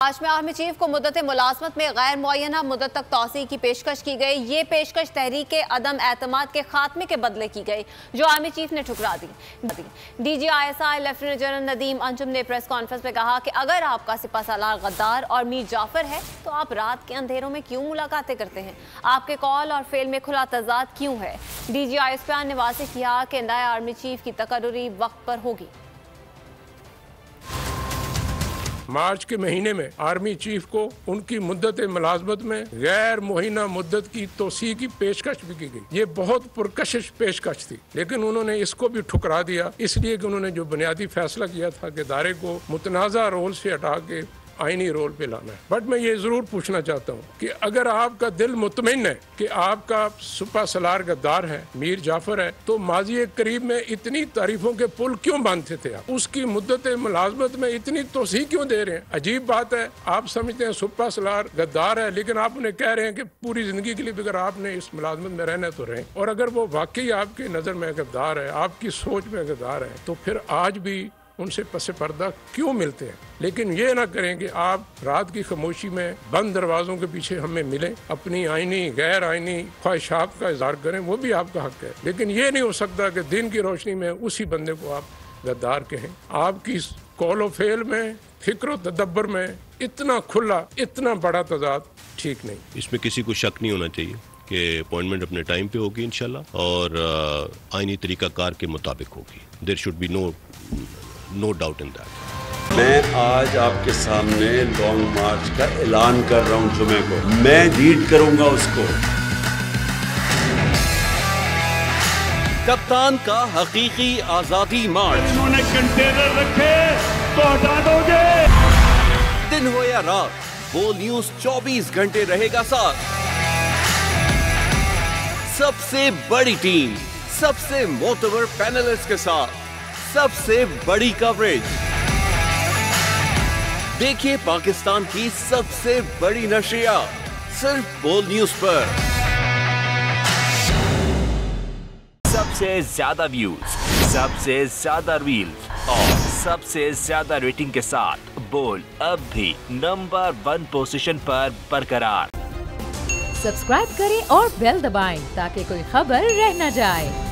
मार्च में army chief को मुद्दत मुलाजमत में गैर मुअय्यना मुद्दत तक तौसी की पेशकश की गई। ये पेशकश तहरीक अदम एतमाद के खात्मे के बदले की गई, जो आर्मी चीफ ने ठुकरा दी। DGISI lieutenant general Nadeem Anjum ने प्रेस कॉन्फ्रेंस में कहा कि अगर आपका सिपह सालार गद्दार और मीर जाफर है तो आप रात के अंधेरों में क्यों मुलाकातें करते हैं? आपके कॉल और फेल में खुला तजाद क्यों है? DGI ने वाज़ेह किया कि नए आर्मी चीफ की तकर्रुरी वक्त पर होगी। मार्च के महीने में आर्मी चीफ को उनकी मुद्दत मुलाजमत में गैर मुअय्यना मुद्दत की तोसी की पेशकश भी की गई। ये बहुत पुरकशिश पेशकश थी, लेकिन उन्होंने इसको भी ठुकरा दिया, इसलिए कि उन्होंने जो बुनियादी फैसला किया था कि दायरे को मुतनाज़ा रोल से हटा के आईनी रोल पे लाना है। बट मैं ये जरूर पूछना चाहता हूँ कि अगर आपका दिल मुतमईन है कि आपका सिपह सालार गद्दार है, मीर जाफर है, तो माजी करीब में इतनी तारीफों के पुल क्यों बांधते थे आप? उसकी मुद्दत मुलाजमत में इतनी तोसी क्यों दे रहे हैं? अजीब बात है, आप समझते हैं सिपह सालार गद्दार है, लेकिन आप उन्हें कह रहे हैं कि पूरी जिंदगी के लिए अगर आपने इस मुलाजमत में रहना तो रहें। और अगर वो वाकई आपकी नजर में गद्दार है, आपकी सोच में गद्दार है, तो फिर आज भी उनसे पसे पर्दा क्यों मिलते हैं? लेकिन ये ना करें कि आप रात की खामोशी में बंद दरवाजों के पीछे हमें मिलें, अपनी आईनी गैर आईनी ख्वाहिशात का इजहार करें, वो भी आपका हक है। लेकिन ये नहीं हो सकता कि दिन की रोशनी में उसी बंदे को आप गद्दार कहें। आपकी कौलो फेल में, फिक्र तदब्बर में इतना खुला, इतना बड़ा तजाद ठीक नहीं। इसमें किसी को शक नहीं होना चाहिए कि अपॉइंटमेंट अपने टाइम पे होगी इंशाल्लाह, और आईनी तरीकाकार के मुताबिक होगी। There should be no doubt in that. मैं आज आपके सामने लॉन्ग मार्च का ऐलान कर रहा हूं। जुमे को मैं लीड करूंगा उसको। कप्तान का हकीकी आजादी मार्च। उन्होंने कंटेनर रखे तो हटा दोगे। दिन हो या रात, बोल न्यूज 24 घंटे रहेगा साथ। सबसे बड़ी टीम, सबसे मोतबर पैनलिस्ट के साथ, सबसे बड़ी कवरेज। देखिए पाकिस्तान की सबसे बड़ी नशरियात सिर्फ बोल न्यूज पर। सबसे ज्यादा व्यूज, सबसे ज्यादा रील्स और सबसे ज्यादा रेटिंग के साथ बोल अब भी नंबर 1 पोजीशन पर बरकरार। सब्सक्राइब करें और बेल दबाएं ताकि कोई खबर रह न जाए।